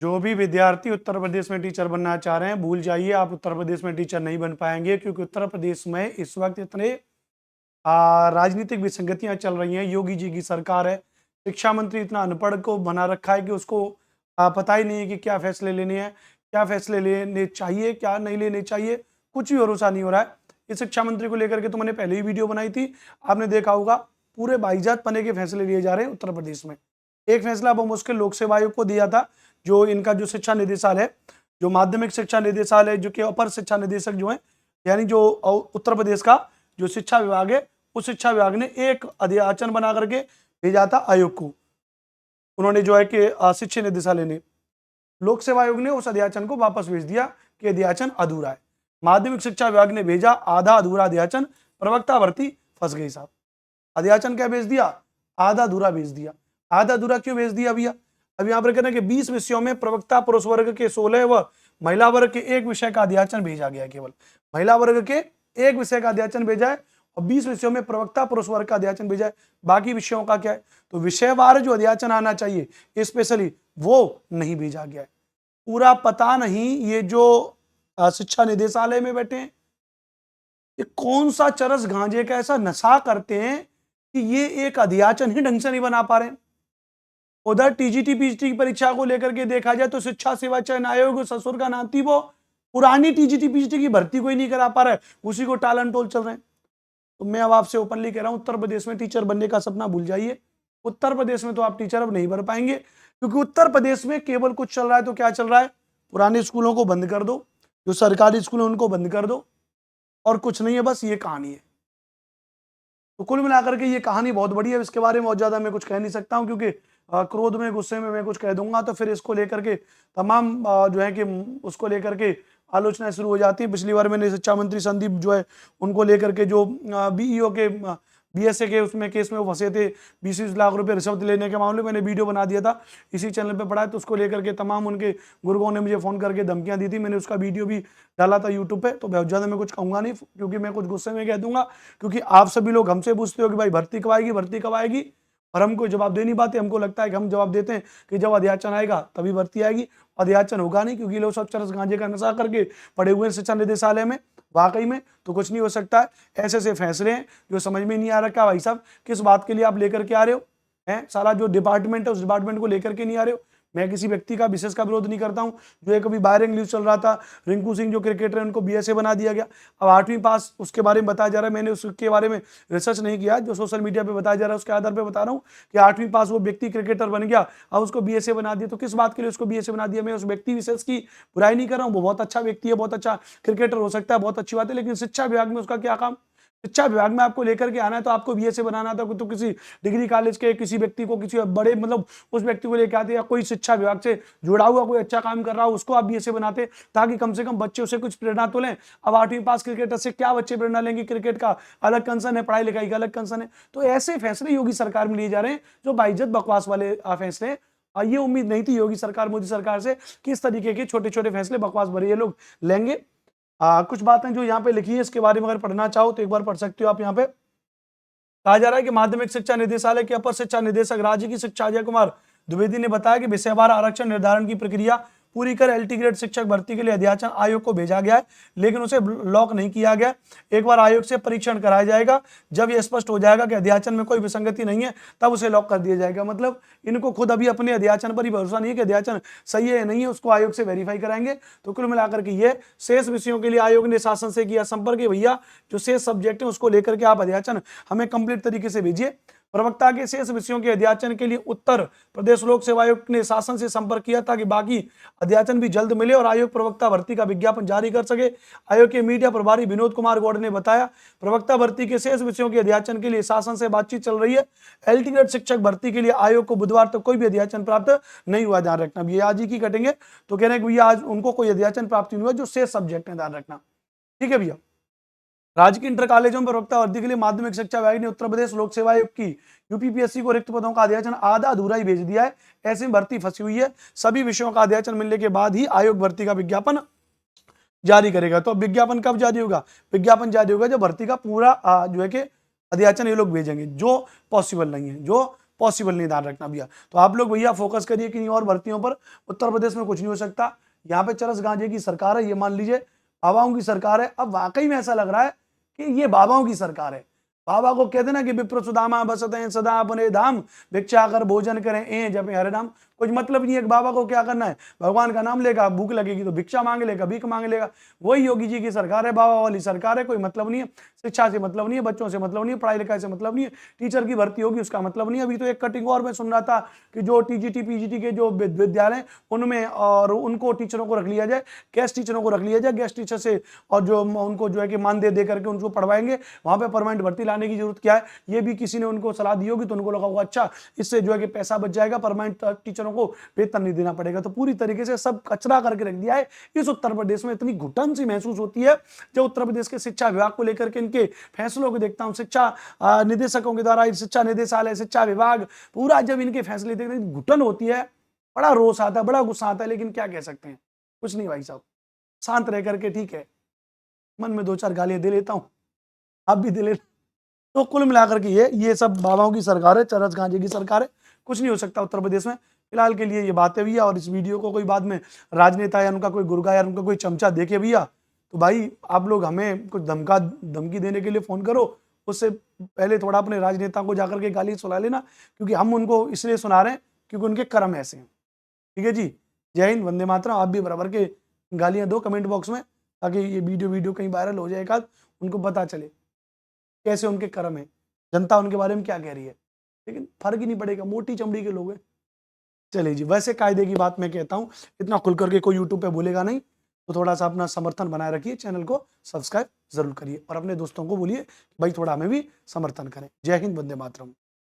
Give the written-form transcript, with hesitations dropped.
जो भी विद्यार्थी उत्तर प्रदेश में टीचर बनना चाह रहे हैं, भूल जाइए, आप उत्तर प्रदेश में टीचर नहीं बन पाएंगे, क्योंकि उत्तर प्रदेश में इस वक्त इतने राजनीतिक विसंगतियां चल रही हैं। योगी जी की सरकार है, शिक्षा मंत्री इतना अनपढ़ को बना रखा है कि उसको पता ही नहीं है कि क्या फैसले लेने हैं, क्या फैसले लेने चाहिए, क्या नहीं लेने चाहिए, कुछ भी भरोसा नहीं हो रहा है। इस शिक्षा मंत्री को लेकर के तो मैंने पहले ही वीडियो बनाई थी, आपने देखा होगा। पूरे बाईजात पने के फैसले लिए जा रहे हैं उत्तर प्रदेश में। एक फैसला बहुत मुश्किल लोक सेवा आयोग को दिया था, जो इनका जो शिक्षा निदेशालय है, जो माध्यमिक शिक्षा निदेशालय, जो कि अपर शिक्षा निदेशक जो है, यानी जो उत्तर प्रदेश का जो शिक्षा विभाग है, उस शिक्षा विभाग ने एक अध्याचन बना करके भेजा था आयोग को। उन्होंने जो है कि शिक्षा निदेशालय ने, लोक सेवा आयोग ने उस अध्याचन को वापस भेज दिया कि अध्याचन अधूरा है। माध्यमिक शिक्षा विभाग ने भेजा आधा अधूरा अध्याचन, प्रवक्ता भर्ती फंस गई साहब। अध्याचन क्या भेज दिया? आधा अधूरा भेज दिया। आधा अधूरा क्यों भेज दिया भैया? अब यहाँ पर कहना कि 20 विषयों में प्रवक्ता पुरुष वर्ग के 16 व महिला वर्ग के एक विषय का अध्याचन भेजा गया। केवल महिला वर्ग के एक विषय का अध्याचन भेजा है और 20 विषयों में प्रवक्ता पुरुष वर्ग का अध्याचन भेजा है। बाकी विषयों का क्या है? तो विषयवार जो अध्याचन आना चाहिए स्पेशली, वो नहीं भेजा गया है। पूरा पता नहीं ये जो शिक्षा निदेशालय में बैठे हैं, ये कौन सा चरस गांजे का ऐसा नशा करते हैं कि ये एक अध्याचन ही ढंग से नहीं बना पा रहे हैं। उधर टीजीटी पीजीटी की परीक्षा को लेकर के देखा जाए तो शिक्षा सेवा चयन आयोग ससुर का नाती वो पुरानी टीजीटी पीजीटी की भर्ती कोई नहीं करा पा रहा है, उसी को टालन टोल चल रहे हैं। तो मैं अब आपसे ओपनली कह रहा हूं, उत्तर प्रदेश में टीचर बनने का सपना भूल जाइए। उत्तर प्रदेश में तो आप टीचर अब नहीं बन पाएंगे, क्योंकि उत्तर प्रदेश में केवल कुछ चल रहा है। तो क्या चल रहा है? पुराने स्कूलों को बंद कर दो, जो सरकारी स्कूल है उनको बंद कर दो, और कुछ नहीं है, बस ये कहानी है। तो कुल मिलाकर के ये कहानी बहुत बड़ी है। इसके बारे में बहुत ज्यादा मैं कुछ कह नहीं सकता हूं, क्योंकि क्रोध में, गुस्से में मैं कुछ कह दूंगा तो फिर इसको लेकर के तमाम जो है कि उसको लेकर के आलोचना शुरू हो जाती है। पिछली बार मैंने शिक्षा मंत्री संदीप जो है उनको लेकर के, जो बीईओ के बीएसए के उसमें केस में वो फंसे थे 20-20 लाख रुपए रिश्वत लेने के मामले, मैंने वीडियो बना दिया था, इसी चैनल पे पड़ा है। तो उसको लेकर के तमाम उनके गुरुओं ने मुझे फोन करके धमकियां दी थी, मैंने उसका वीडियो भी डाला था यूट्यूब पे। तो बहुत ज्यादा मैं कुछ कहूंगा नहीं, क्योंकि मैं कुछ गुस्से में कह दूंगा, क्योंकि आप सभी लोग हमसे पूछते हो कि भाई भर्ती कब आएगी, भर्ती कब आएगी, और हमको जवाब दे नहीं पाते। हमको लगता है कि हम जवाब देते हैं कि जब अध्याचन आएगा तभी भर्ती आएगी। अध्याचन होगा नहीं, क्योंकि लोग सब चरस गांजे का नशा करके पड़े हुए शिक्षा निदेशालय में। वाकई में तो कुछ नहीं हो सकता है। ऐसे ऐसे फैसले हैं जो समझ में नहीं आ रहा, क्या भाई साहब किस बात के लिए आप लेकर के आ रहे हो हैं? सारा जो डिपार्टमेंट है उस डिपार्टमेंट को लेकर के नहीं आ रहे हो। मैं किसी व्यक्ति का विशेष का विरोध नहीं करता हूं। जो एक अभी वायरल न्यूज चल रहा था, रिंकू सिंह जो क्रिकेटर है उनको बीएसए बना दिया गया। अब 8वीं पास उसके बारे में बताया जा रहा है, मैंने उसके बारे में रिसर्च नहीं किया, जो सोशल मीडिया पे बताया जा रहा है उसके आधार पर बता रहा हूँ कि 8वीं पास वो व्यक्ति क्रिकेटर बन गया, अब उसको बीएसए बना दिया। तो किस बात के लिए उसको बीएसए बना दिया? मैं उस व्यक्ति विशेष की बुराई नहीं कर रहा हूँ, वो बहुत अच्छा व्यक्ति है, बहुत अच्छा क्रिकेटर हो सकता है, बहुत अच्छी बात है, लेकिन शिक्षा विभाग में उसका क्या काम? शिक्षा विभाग में आपको लेकर के आना है तो आपको बीएसए बनाना था, तो किसी डिग्री कॉलेज के किसी व्यक्ति को, किसी बड़े मतलब उस व्यक्ति को लेकर आते, या कोई शिक्षा विभाग से जुड़ा हुआ कोई अच्छा काम कर रहा हो उसको आप बीएसए बनाते, ताकि कम से कम बच्चे उसे कुछ प्रेरणा तो लें। अब 8वीं पास क्रिकेटर से क्या बच्चे प्रेरणा लेंगे? क्रिकेट का अलग कंसर्न है, पढ़ाई लिखाई का अलग कंसर्न है। तो ऐसे फैसले योगी सरकार में लिए जा रहे हैं जो बाइज्जत बकवास वाले फैसले। ये उम्मीद नहीं थी योगी सरकार, मोदी सरकार से कि इस तरीके के छोटे छोटे फैसले बकवास भरे ये लोग लेंगे। कुछ बातें जो यहाँ पे लिखी है इसके बारे में अगर पढ़ना चाहो तो एक बार पढ़ सकते हो आप। यहाँ पे कहा जा रहा है कि माध्यमिक शिक्षा निदेशालय के अपर शिक्षा निदेशक राज्य की शिक्षा अजय कुमार द्विवेदी ने बताया कि विषयवार आरक्षण निर्धारण की प्रक्रिया पूरी कर एलटी ग्रेड शिक्षक भर्ती के लिए अध्याचन आयोग को भेजा गया है, लेकिन उसे लॉक नहीं किया गया। एक बार आयोग से परीक्षण कराया जाएगा, जब यह स्पष्ट हो जाएगा कि अध्याचन में कोई विसंगति नहीं है तब उसे लॉक कर दिया जाएगा। मतलब इनको खुद अभी अपने अध्याचन पर ही भरोसा नहीं है कि अध्याचन सही है या नहीं है, उसको आयोग से वेरीफाई कराएंगे। तो कुल मिलाकर के ये शेष विषयों के लिए आयोग ने शासन से किया संपर्क, भैया जो शेष सब्जेक्ट है उसको लेकर के आप अध्याचन हमें कंप्लीट तरीके से भेजिए। प्रवक्ता के शेष विषयों के अध्याचन के लिए उत्तर प्रदेश लोक सेवा आयोग ने शासन से संपर्क किया ताकि बाकी अध्याचन भी जल्द मिले और आयोग प्रवक्ता भर्ती का विज्ञापन जारी कर सके। आयोग के मीडिया प्रभारी विनोद कुमार गौड़ ने बताया, प्रवक्ता भर्ती के शेष विषयों के अध्याचन के लिए शासन से बातचीत चल रही है। एलटी ग्रेड शिक्षक भर्ती के लिए आयोग को बुधवार तक कोई भी अध्याचन प्राप्त नहीं हुआ, ध्यान रखना। ये आज ही की कटेंगे तो कह रहे हैं भैया आज उनको कोई अध्याचन प्राप्त नहीं हुआ, जो शेष सब्जेक्ट है, ध्यान रखना, ठीक है भैया। राज्य के इंटर कॉलेजों में प्रवक्ता भर्ती के लिए माध्यमिक शिक्षा विभाग ने उत्तर प्रदेश लोक सेवा आयोग की यूपीपीएससी को रिक्त पदों का अध्याचन आधा अधूरा ही भेज दिया है। ऐसे में भर्ती फंसी हुई है। सभी विषयों का अध्याचन मिलने के बाद ही आयोग भर्ती का विज्ञापन जारी करेगा। तो विज्ञापन कब जारी होगा? विज्ञापन जारी होगा जब भर्ती का पूरा जो है कि अध्याचन ये लोग भेजेंगे, जो पॉसिबल नहीं है, जो पॉसिबल नहीं, ध्यान रखना भैया। तो आप लोग भैया फोकस करिए किन्हीं और भर्तियों पर। उत्तर प्रदेश में कुछ नहीं हो सकता, यहाँ पे चरस गांजे की सरकार है, ये मान लीजिए बाबाओं की सरकार है। अब वाकई में ऐसा लग रहा है कि ये बाबाओं की सरकार है। बाबा को कहते ना कि विप्र सुदामा बसते सदा अपने धाम, भिक्षा कर भोजन करें ए जपे हरे नाम। कुछ मतलब नहीं है कि बाबा को क्या करना है, भगवान का नाम लेगा, भूख लगेगी तो भिक्षा मांग लेगा, भीख मांग लेगा। वही योगी जी की सरकार है, बाबा वाली सरकार है। कोई मतलब नहीं है, शिक्षा से मतलब नहीं है, बच्चों से मतलब नहीं है, पढ़ाई लिखाई से मतलब नहीं है, टीचर की भर्ती होगी उसका मतलब नहीं है। अभी तो एक कटिंग और मैं सुन रहा था कि जो टीजीटी पीजीटी के जो विद्यालय उनमें और उनको टीचरों को रख लिया जाए, गेस्ट टीचरों को रख लिया जाए, गेस्ट टीचर से, और जो उनको जो है कि मानदेय दे करके उनको पढ़वाएंगे, वहां पे परमानेंट भर्ती लाने की जरूरत क्या है। ये भी किसी ने उनको सलाह दी होगी तो उनको लगा होगा अच्छा इससे जो है कि पैसा बच जाएगा, परमानेंट टीचरों को वेतन नहीं देना पड़ेगा। तो पूरी तरीके से सब कचरा करके रख दिया है। इस उत्तर प्रदेश में इतनी घुटन सी महसूस होती है जब उत्तर प्रदेश के शिक्षा विभाग को लेकर के इनके फैसलों को देखता हूं। शिक्षा निदेशकों के द्वारा, शिक्षा निदेशालय, शिक्षा विभाग, पूरा जब इनके फैसले देखते हैं घुटन होती है, बड़ा रोष आता है, बड़ा गुस्सा आता है। लेकिन क्या कह सकते हैं, कुछ नहीं भाई साहब, शांत रह करके ठीक है, मन में 2-4 गालियां दे लेता हूं, आप भी दे लेना। तो कुल मिलाकर के ये सब बाबाओं की सरकार है, चरस गांजे की सरकार है, कुछ नहीं हो सकता उत्तर प्रदेश में। फिलहाल के लिए ये बातें भैया, और इस वीडियो को कोई बाद में राजनेता या उनका कोई गुर्गा या उनका कोई चमचा देखे भैया, तो भाई आप लोग हमें कुछ धमकी देने के लिए फोन करो, उससे पहले थोड़ा अपने राजनेता को जाकर के गाली सुना लेना, क्योंकि हम उनको इसलिए सुना रहे हैं क्योंकि उनके कर्म ऐसे हैं। ठीक है जी, जय हिंद, वंदे मातरम। आप भी बराबर के गालियां दो कमेंट बॉक्स में, ताकि ये वीडियो कहीं वायरल हो जाए, एक आध उनको पता चले कैसे उनके कर्म है, जनता उनके बारे में क्या कह रही है। लेकिन फर्क ही नहीं पड़ेगा, मोटी चमड़ी के लोग हैं। चलिए जी, वैसे कायदे की बात मैं कहता हूँ, इतना खुल करके कोई यूट्यूब पे बोलेगा नहीं, तो थोड़ा सा अपना समर्थन बनाए रखिए, चैनल को सब्सक्राइब जरूर करिए और अपने दोस्तों को बोलिए भाई थोड़ा हमें भी समर्थन करें। जय हिंद, वंदे मातरम।